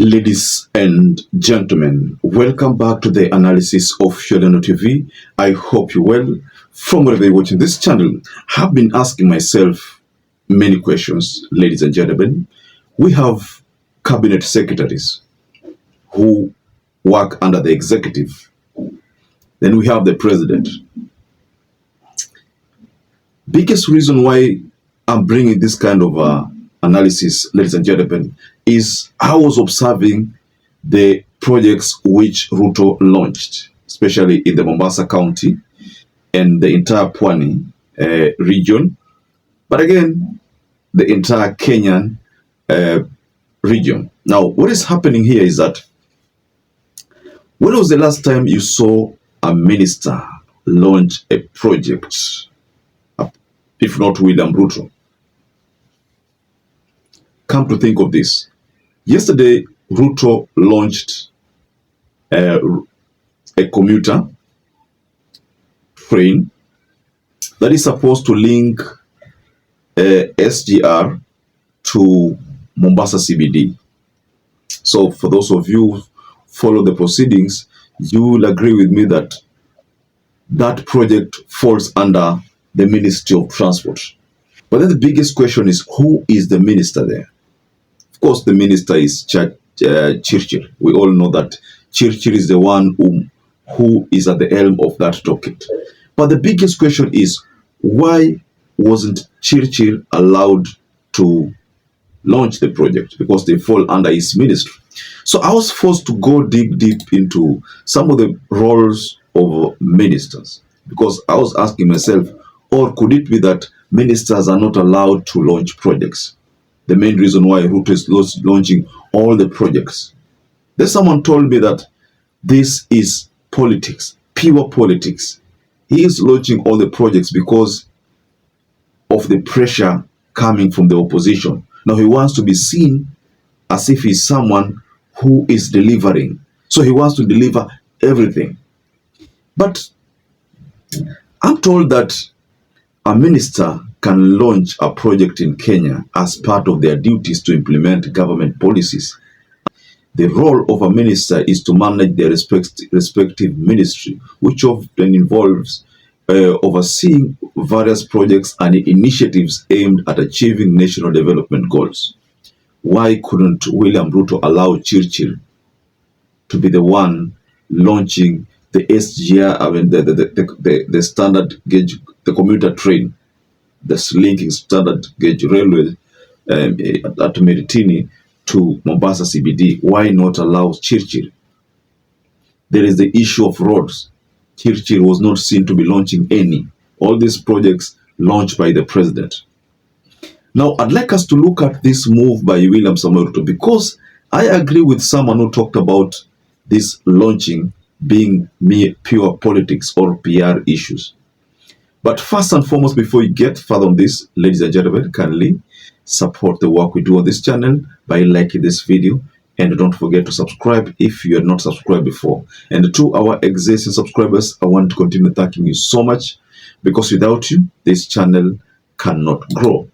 Ladies and gentlemen, welcome back to the analysis of YOLENO TV. I hope you're well. From wherever you're watching this channel, I've been asking myself many questions, ladies and gentlemen. We have cabinet secretaries who work under the executive. Then we have the president. Biggest reason why I'm bringing this kind of analysis, ladies and gentlemen, is I was observing the projects which RUTO launched, especially in the Mombasa County and the entire Pwani region, but again, the entire Kenyan region. Now, what is happening here is that when was the last time you saw a minister launch a project, if not William Ruto? Come to think of this, yesterday Ruto launched a commuter train that is supposed to link SGR to Mombasa CBD. So for those of you who follow the proceedings, you will agree with me that that project falls under the Ministry of Transport. But then the biggest question is, who is the minister there? Of course, the minister is CHIRCHIR. We all know that CHIRCHIR is the one who is at the helm of that docket. But the biggest question is, why wasn't CHIRCHIR allowed to launch the project? Because they fall under his ministry. So I was forced to go deep into some of the roles of ministers, because I was asking myself, or could it be that ministers are not allowed to launch projects? The main reason why RUTO is launching all the projects. Then someone told me that this is politics, pure politics. He is launching all the projects because of the pressure coming from the opposition. Now he wants to be seen as if he's someone who is delivering. So he wants to deliver everything. But I'm told that a minister can launch a project in Kenya as part of their duties to implement government policies. The role of a minister is to manage their respective ministry, which often involves overseeing various projects and initiatives aimed at achieving national development goals. Why couldn't William Ruto allow CHIRCHIR to be the one launching the SGR, I mean the standard gauge, the commuter train, that's linking standard gauge railway at Meritini to Mombasa CBD? Why not allow CHIRCHIR? There is the issue of roads. CHIRCHIR was not seen to be launching any. All these projects launched by the president. Now, I'd like us to look at this move by William Samoei Ruto, because I agree with someone who talked about this launching being mere pure politics or PR issues. But first and foremost, before you get further on this, ladies and gentlemen, kindly support the work we do on this channel by liking this video, and don't forget to subscribe if you are not subscribed before. And to our existing subscribers, I want to continue thanking you so much, because without you, this channel cannot grow.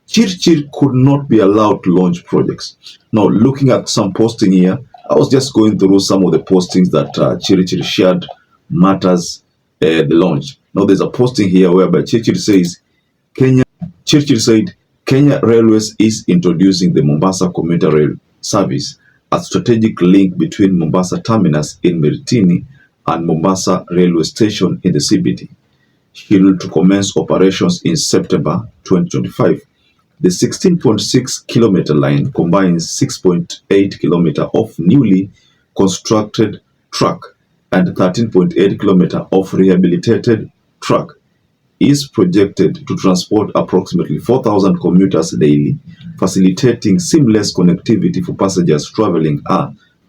CHIRCHIR could not be allowed to launch projects. Now, looking at some posting here, I was just going through some of the postings that CHIRCHIR shared matters the launch. Now, there's a posting here whereby CHIRCHIR says, CHIRCHIR said, Kenya Railways is introducing the Mombasa commuter rail service, a strategic link between Mombasa terminus in Meritini and Mombasa railway station in the CBD. Scheduled to commence operations in September 2025. The 16.6 kilometer line combines 6.8 kilometer of newly constructed track and 13.8 kilometer of rehabilitated track, is projected to transport approximately 4,000 commuters daily, facilitating seamless connectivity for passengers traveling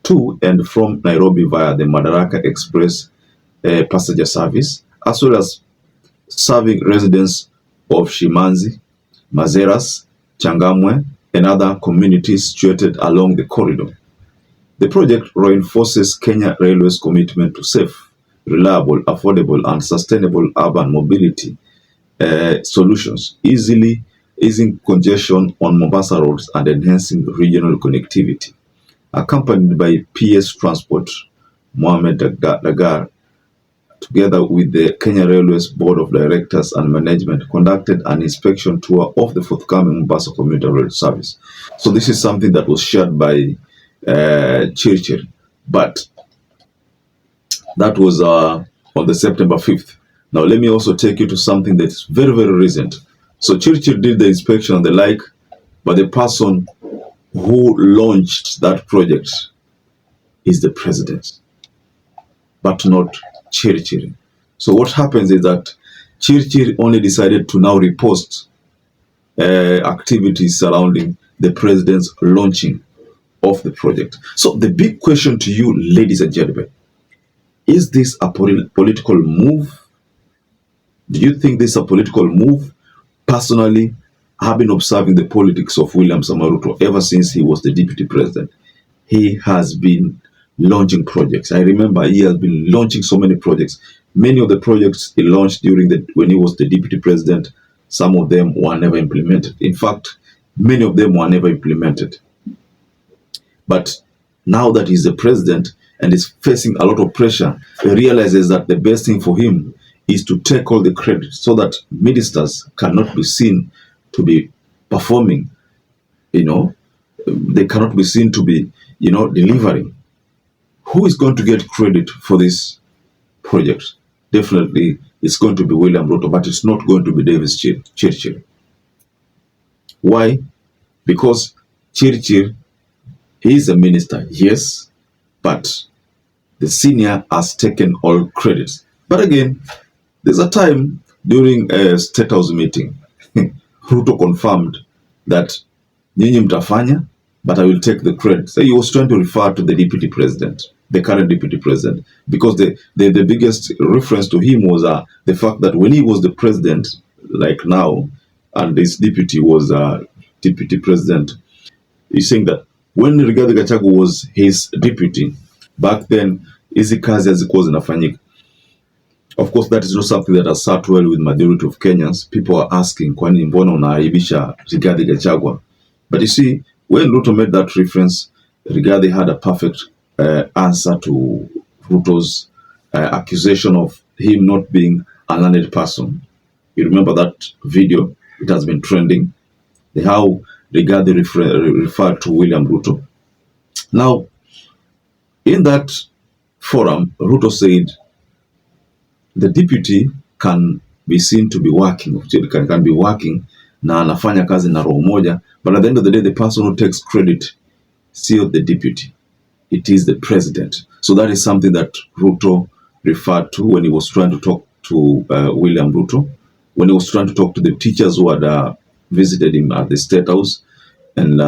to and from Nairobi via the Madaraka Express passenger service, as well as serving residents of Shimanzi, Mazeras, Changamwe, and other communities situated along the corridor. The project reinforces Kenya Railways' commitment to safe, reliable, affordable, and sustainable urban mobility solutions, easing congestion on Mombasa roads and enhancing regional connectivity. accompanied by PS Transport Mohamed Dagar, together with the Kenya Railways Board of Directors and Management, conducted an inspection tour of the forthcoming Mombasa commuter rail service. So this is something that was shared by CHIRCHIR, but that was on the September 5th. Now let me also take you to something that's very, very recent. So CHIRCHIR did the inspection and the like, but the person who launched that project is the president, but not CHIRCHIR. So what happens is that CHIRCHIR only decided to now repost activities surrounding the president's launching of the project. So the big question to you, ladies and gentlemen, is this a political move? Do you think this is a political move? Personally, I've been observing the politics of William Samoei Ruto ever since he was the deputy president. He has been launching projects. I remember he has been launching so many projects. Many of the projects he launched when he was the deputy president, some of them were never implemented. In fact, many of them were never implemented. But now that he's the president and is facing a lot of pressure, he realizes that the best thing for him is to take all the credit so that ministers cannot be seen to be performing, they cannot be seen to be, delivering. Who is going to get credit for this project? Definitely, it's going to be William Ruto, but it's not going to be Davis CHIRCHIR. Why? Because CHIRCHIR is a minister, yes, but the senior has taken all credits. But again, there's a time during a State House meeting, Ruto confirmed that nyinyi mtafanya, but I will take the credit. So he was trying to refer to the deputy president, the current deputy president, because the biggest reference to him was the fact that when he was the president, like now, and this deputy was deputy president, he's saying that when Rigathi Gachagua was his deputy, back then, hizi kazi hazikuwa zinafanyika. Of course, that is not something that has sat well with majority of Kenyans. People are asking, kwani mbona unaaibisha Rigathi Gachagua? But you see, when Ruto made that reference, Rigathi had a perfect answer to Ruto's accusation of him not being a learned person. You remember that video? It has been trending. How Rigathi referred to William Ruto. Now, in that forum, Ruto said the deputy can be seen to be working, can be working, na anafanya kazi na roho moja, but at the end of the day, the person who takes credit is not the deputy. It is the president. So that is something that Ruto referred to when he was trying to talk to William Ruto, when he was trying to talk to the teachers who had visited him at the State House. And,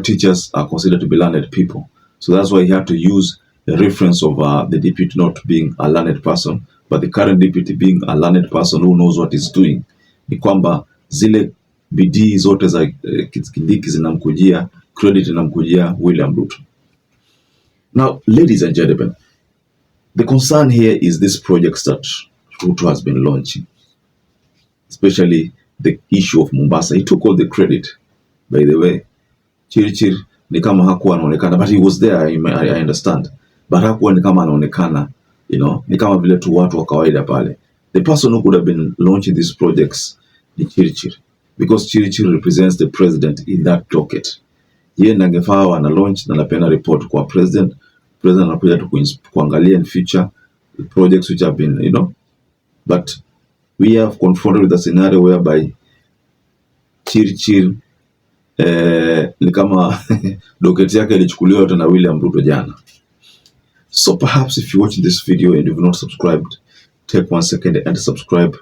teachers are considered to be learned people. So that's why he had to use the reference of the deputy not being a learned person, but the current deputy being a learned person who knows what he's doing. Ni kwamba zile bidii zote za Kindiki zinamkujia, credit inamkujia William Ruto. Now, ladies and gentlemen, the concern here is this project that Ruto has been launching, especially the issue of Mombasa. He took all the credit, by the way. CHIRCHIR ni kama hakuwa anaonekana, but he was there, I understand. But hakuwa ni kama anaonekana, ni kama vile tu watu wa kawaida pale. The person who could have been launching these projects ni CHIRCHIR, because CHIRCHIR represents the president in that docket. Yeye nangefaa ana launch na napenda report kwa president. President anakuja tu kuangalia in future the projects which have been, but we have confronted with a scenario whereby CHIRCHIR ni kama doketi yake ilichukuliwa yote na William Ruto jana. So perhaps if you're watching this video and you've not subscribed, take 1 second and subscribe,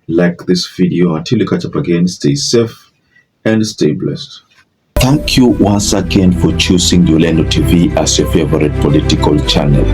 like this video. Until you catch up again, stay safe and stay blessed. Thank you once again for choosing YOLENO TV as your favorite political channel.